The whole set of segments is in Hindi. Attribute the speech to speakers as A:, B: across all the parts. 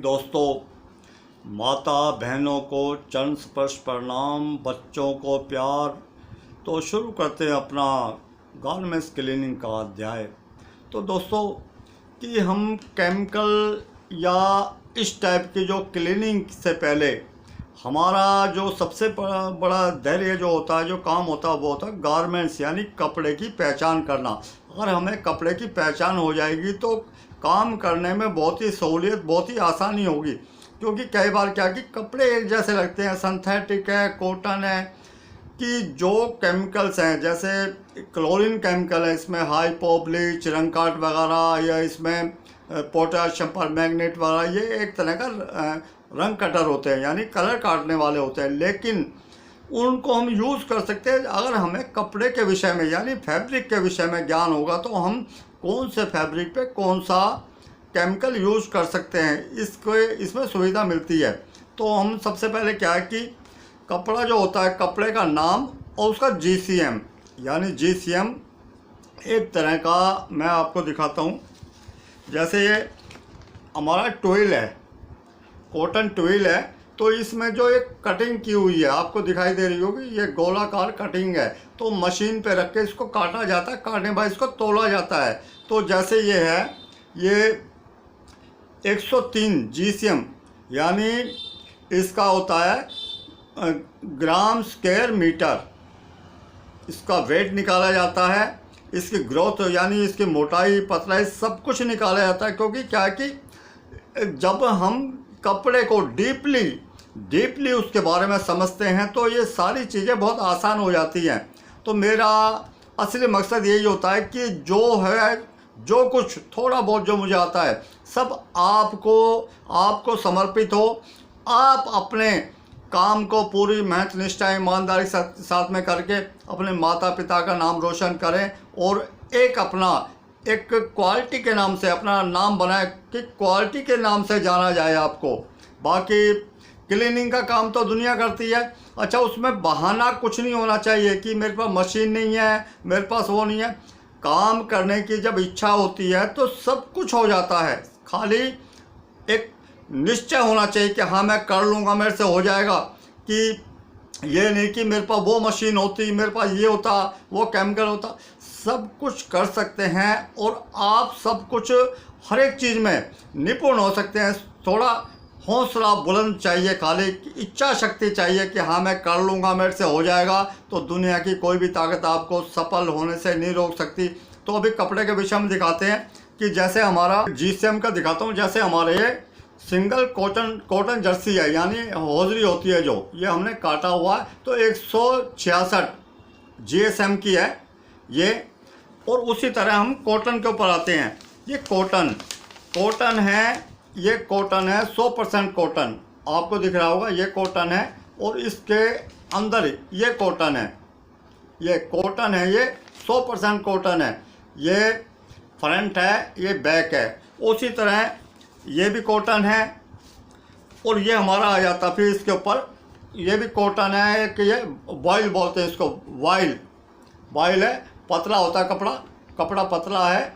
A: दोस्तों, माता बहनों को चरण स्पर्श प्रणाम, बच्चों को प्यार। तो शुरू करते हैं अपना गारमेंट्स क्लीनिंग का अध्याय। तो दोस्तों कि हम केमिकल या इस टाइप की जो क्लीनिंग से पहले हमारा जो सबसे बड़ा धैर्य जो होता है, जो काम होता है, वो होता है गारमेंट्स यानी कपड़े की पहचान करना। अगर हमें कपड़े की पहचान हो जाएगी तो काम करने में बहुत ही सहूलियत, बहुत ही आसानी होगी। क्योंकि कई बार क्या कि कपड़े एक जैसे लगते हैं, सिंथेटिक है, कॉटन है, कि जो केमिकल्स हैं जैसे क्लोरीन केमिकल है, इसमें हाइपो ब्लीच, रंग काट वगैरह, या इसमें पोटाशियम परमैंगनेट वगैरह, ये एक तरह का रंग कटर होते हैं यानी कलर काटने वाले होते हैं। लेकिन उनको हम यूज़ कर सकते हैं अगर हमें कपड़े के विषय में यानी फैब्रिक के विषय में ज्ञान होगा, तो हम कौन से फैब्रिक पे कौन सा केमिकल यूज़ कर सकते हैं, इसमें सुविधा मिलती है। तो हम सबसे पहले क्या है कि कपड़ा जो होता है, कपड़े का नाम और उसका GCM यानी GCM एक तरह का मैं आपको दिखाता हूँ। जैसे ये हमारा टॉयल है, कॉटन टॉयल है, तो इसमें जो एक कटिंग की हुई है आपको दिखाई दे रही होगी, ये गोलाकार कटिंग है। तो मशीन पे रख के इसको काटा जाता है, काटने बाद इसको तोला जाता है। तो जैसे ये है, ये 103 GCM यानी इसका होता है ग्राम स्क्वायर मीटर, इसका वेट निकाला जाता है। इसकी ग्रोथ यानी इसकी मोटाई, पतलाई, सब कुछ निकाला जाता है। क्योंकि क्या है कि जब हम कपड़े को डीपली उसके बारे में समझते हैं तो ये सारी चीज़ें बहुत आसान हो जाती हैं। तो मेरा असली मकसद यही होता है कि जो कुछ थोड़ा बहुत जो मुझे आता है सब आपको समर्पित हो। आप अपने काम को पूरी मेहनत, निष्ठा, ईमानदारी साथ में करके अपने माता पिता का नाम रोशन करें और एक क्वालिटी के नाम से अपना नाम बनाए कि क्वालिटी के नाम से जाना जाए आपको। बाकी क्लीनिंग का काम तो दुनिया करती है। अच्छा, उसमें बहाना कुछ नहीं होना चाहिए कि मेरे पास मशीन नहीं है, मेरे पास वो नहीं है। काम करने की जब इच्छा होती है तो सब कुछ हो जाता है। खाली एक निश्चय होना चाहिए कि हाँ मैं कर लूँगा, मेरे से हो जाएगा। कि ये नहीं कि मेरे पास वो मशीन होती, मेरे पास ये होता, वो केमिकल होता। सब कुछ कर सकते हैं और आप सब कुछ हर एक चीज़ में निपुण हो सकते हैं। थोड़ा हौसला बुलंद चाहिए, खाली इच्छा शक्ति चाहिए कि हाँ मैं कर लूँगा, मेरे से हो जाएगा। तो दुनिया की कोई भी ताकत आपको सफल होने से नहीं रोक सकती। तो अभी कपड़े के विषय में दिखाते हैं कि जैसे हमारा GCM का दिखाता हूँ। जैसे हमारे ये सिंगल कॉटन जर्सी है यानी हौजरी होती है, जो ये हमने काटा हुआ है, तो 166 GSM की है ये। और उसी तरह हम कॉटन के ऊपर आते हैं। ये कॉटन है, ये कॉटन है 100% कॉटन, आपको दिख रहा होगा ये कॉटन है। और इसके अंदर ये कॉटन है, ये 100% कॉटन है। ये फ्रंट है, ये बैक है। उसी तरह ये भी कॉटन है और ये हमारा आ जाता फिर इसके ऊपर, ये भी कॉटन है कि ये वॉइल बोलते हैं इसको, वॉइल है, पतला होता है कपड़ा पतला है।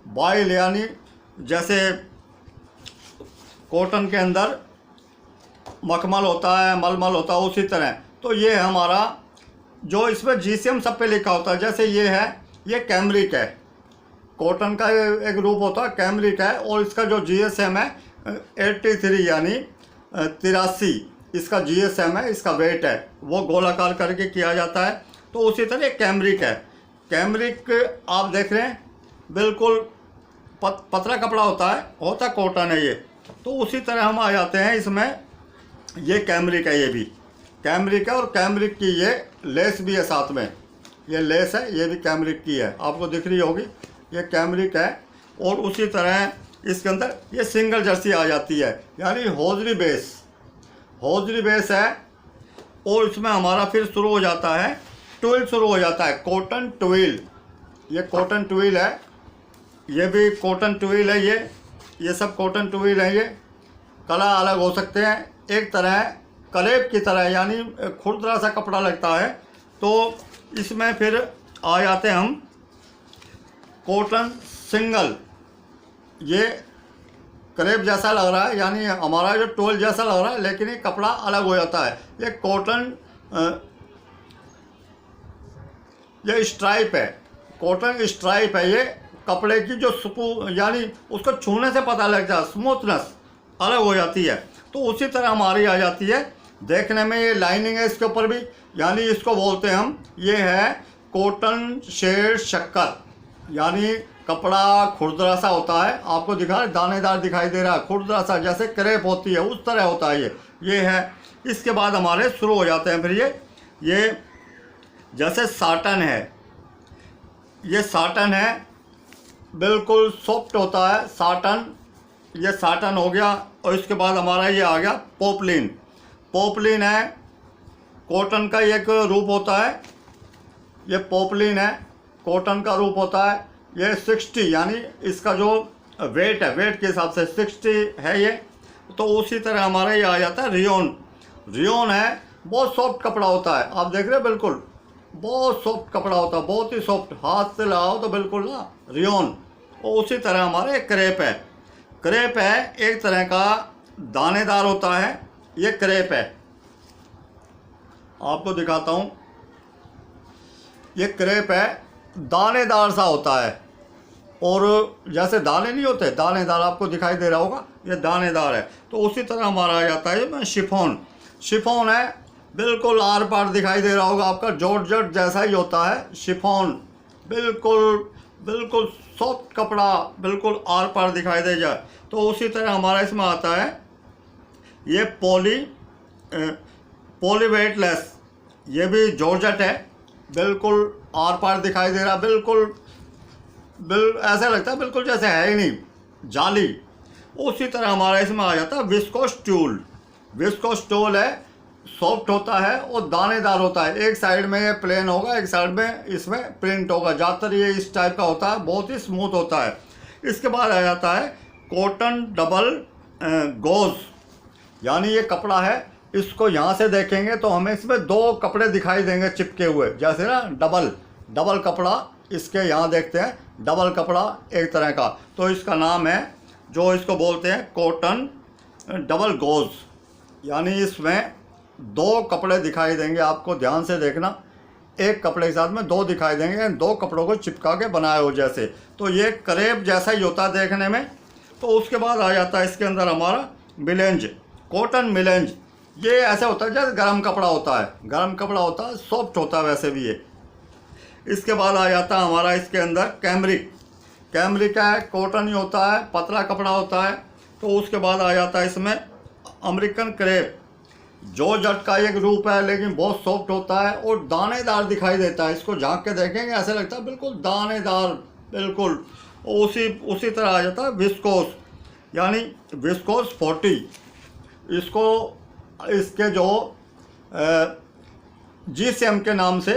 A: वॉइल यानी जैसे कॉटन के अंदर मखमल होता है, मलमल होता है, उसी तरह। तो ये हमारा जो इसमें GCM सब पे लिखा होता है। जैसे ये है, ये कैमरिक है, कॉटन का एक रूप होता है, कैमरिक है। और इसका जो GSM है 83 यानी 83 इसका GSM है, इसका वेट है, वो गोलाकार करके किया जाता है। तो उसी तरह कैमरिक है। कैमरिक आप देख रहे हैं बिल्कुल पतला कपड़ा होता कॉटन है ये। तो उसी तरह हम आ जाते हैं इसमें, ये कैमरिक है, ये भी कैमरिक है। और कैमरिक की ये लेस भी है साथ में, ये लेस है, ये भी कैमरिक की है, आपको दिख रही होगी, ये कैमरिक है। और उसी तरह इसके अंदर ये सिंगल जर्सी आ जाती है यानी हौजरी बेस है। और इसमें हमारा फिर शुरू हो जाता है टॉयल, शुरू हो जाता है कॉटन टॉयल। ये कॉटन टॉयल है, ये भी कॉटन टॉयल है, ये सब कॉटन टॉयल है। ये कलर अलग हो सकते हैं, एक तरह कलेप की तरह यानी खुरदरा सा कपड़ा लगता है। तो इसमें फिर आ जाते हैं हम कॉटन सिंगल, ये क्रेप जैसा लग रहा है, यानी हमारा जो टोल जैसा लग रहा है, लेकिन ये कपड़ा अलग हो जाता है। ये कॉटन, ये स्ट्राइप है, कॉटन स्ट्राइप है। ये कपड़े की जो यानी उसको छूने से पता लगता है, स्मूथनेस अलग हो जाती है। तो उसी तरह हमारी आ जाती है देखने में। ये लाइनिंग है इसके ऊपर भी, यानी इसको बोलते हैं हम, ये है कॉटन शेड शक्कर, यानी कपड़ा खुरदरा सा होता है। आपको दिखा रहा है, दानेदार दिखाई दे रहा है, खुरदरा सा, जैसे क्रेप होती है उस तरह होता है ये है। इसके बाद हमारे शुरू हो जाते हैं फिर ये जैसे साटन है, ये साटन है, बिल्कुल सॉफ्ट होता है साटन, ये साटन हो गया। और इसके बाद हमारा ये आ गया पोपलिन। पोपलिन है, कॉटन का एक रूप होता है, ये पोपलिन है, कॉटन का रूप होता है। ये 60, यानी इसका जो वेट है, वेट के हिसाब से 60 है ये। तो उसी तरह हमारा ये आ जाता है रियोन। रियोन है, बहुत सॉफ्ट कपड़ा होता है, आप देख रहे हैं, बिल्कुल बहुत सॉफ्ट कपड़ा होता है, बहुत ही सॉफ्ट, हाथ से लगाओ तो बिल्कुल ना, रियोन। और उसी तरह हमारे क्रेप है। क्रेप है एक तरह का दानेदार होता है, ये क्रेप है, आपको दिखाता हूँ। ये क्रेप है, दानेदार सा होता है, और जैसे दाने नहीं होते, दानेदार आपको दिखाई दे रहा होगा, ये दानेदार है। तो उसी तरह हमारा आ जाता है शिफॉन। शिफॉन है, बिल्कुल आर पार दिखाई दे रहा होगा आपका, जॉर्जेट जैसा ही होता है शिफॉन, बिल्कुल सॉफ्ट कपड़ा, बिल्कुल आर पार दिखाई दे जाए। तो उसी तरह हमारा इसमें आता है ये पॉलीवेटलेस, ये भी जॉर्जेट है, बिल्कुल आर पार दिखाई दे रहा, बिल्कुल ऐसा लगता है बिल्कुल जैसे है ही नहीं, जाली। उसी तरह हमारा इसमें आ जाता है विस्कोस ट्यूल। विस्कोस ट्यूल है, सॉफ्ट होता है और दानेदार होता है। एक साइड में ये प्लेन होगा, एक साइड में इसमें प्रिंट होगा, ज़्यादातर ये इस टाइप का होता है, बहुत ही स्मूथ होता है। इसके बाद आ जाता है कॉटन डबल गोज, यानी ये कपड़ा है, इसको यहाँ से देखेंगे तो हमें इसमें 2 कपड़े दिखाई देंगे चिपके हुए, जैसे ना डबल कपड़ा, इसके यहाँ देखते हैं डबल कपड़ा एक तरह का। तो इसका नाम है, जो इसको बोलते हैं कॉटन डबल गोज, यानी इसमें 2 कपड़े दिखाई देंगे, आपको ध्यान से देखना, एक कपड़े के साथ में 2 दिखाई देंगे, 2 कपड़ों को चिपका के बनाए हो जैसे। तो ये क्रेप जैसा ही होता है देखने में। तो उसके बाद आ जाता है इसके अंदर हमारा मिलेंज, कॉटन मिलेंज। ये ऐसा होता है जैसे गर्म कपड़ा होता है, गर्म कपड़ा होता है, सॉफ्ट होता है वैसे भी ये। इसके बाद आ जाता है हमारा इसके अंदर कैमरिक। कैमरिक है, कॉटन ही होता है, पतला कपड़ा होता है। तो उसके बाद आ जाता है इसमें अमेरिकन क्रेप, जॉर्जेट का एक रूप है, लेकिन बहुत सॉफ्ट होता है और दानेदार दिखाई देता है। इसको झांक के देखेंगे ऐसा लगता है बिल्कुल दानेदार, बिल्कुल। उसी तरह आ जाता है विस्कोस, यानी विस्कोस 40। इसको इसके जो GCM के नाम से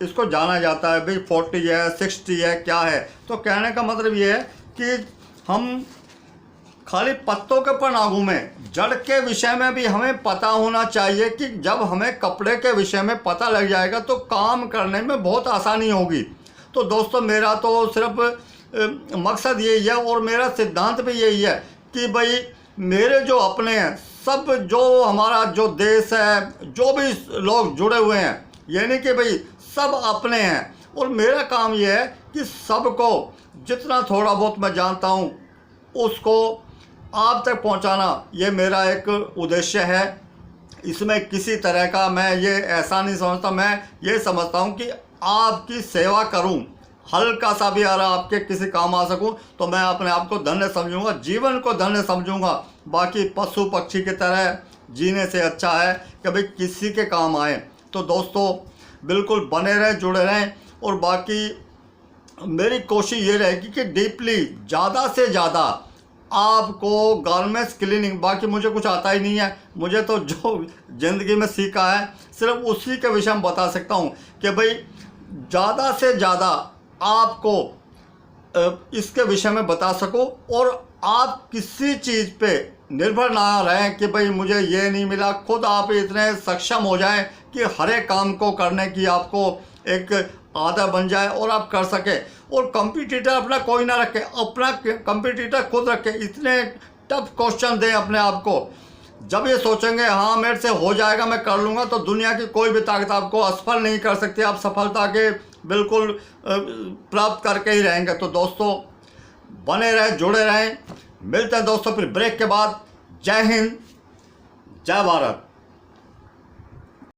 A: इसको जाना जाता है, भाई 40 है, 60 है, क्या है। तो कहने का मतलब ये है कि हम खाली पत्तों के ऊपर ना घूमें, जड़ के विषय में भी हमें पता होना चाहिए कि जब हमें कपड़े के विषय में पता लग जाएगा तो काम करने में बहुत आसानी होगी। तो दोस्तों, मेरा तो सिर्फ मकसद यही है और मेरा सिद्धांत भी यही है कि भाई मेरे जो अपने हैं, सब जो हमारा जो देश है, जो भी लोग जुड़े हुए हैं, यानी कि भाई सब अपने हैं। और मेरा काम ये है कि सबको जितना थोड़ा बहुत मैं जानता हूँ उसको आप तक पहुँचाना, ये मेरा एक उद्देश्य है। इसमें किसी तरह का मैं ये ऐसा नहीं समझता, मैं ये समझता हूँ कि आपकी सेवा करूँ, हल्का सा भी अगर आपके किसी काम आ सकूं तो मैं अपने आप को धन्य समझूंगा, जीवन को धन्य समझूंगा। बाकी पशु पक्षी की तरह जीने से अच्छा है कि भाई किसी के काम आए। तो दोस्तों, बिल्कुल बने रहें, जुड़े रहें। और बाकी मेरी कोशिश ये रहेगी कि डीपली, ज़्यादा से ज़्यादा आपको गारमेंट्स क्लीनिंग, बाकी मुझे कुछ आता ही नहीं है, मुझे तो जो ज़िंदगी में सीखा है सिर्फ उसी के विषय में बता सकता हूँ कि भाई ज़्यादा से ज़्यादा आपको इसके विषय में बता सको और आप किसी चीज़ पे निर्भर ना रहें कि भाई मुझे ये नहीं मिला। खुद आप इतने सक्षम हो जाएं कि हर एक काम को करने की आपको एक आदत बन जाए और आप कर सके। और कंपटीटर अपना कोई ना रखे, अपना कंपटीटर खुद रखे। इतने टफ क्वेश्चन दें अपने आप को। जब ये सोचेंगे हाँ मेरे से हो जाएगा, मैं कर लूँगा, तो दुनिया की कोई भी ताकत आपको असफल नहीं कर सकती। आप सफलता के बिल्कुल प्राप्त करके ही रहेंगे। तो दोस्तों बने रहें, जुड़े रहें। मिलते हैं दोस्तों फिर ब्रेक के बाद। जय हिंद, जय भारत।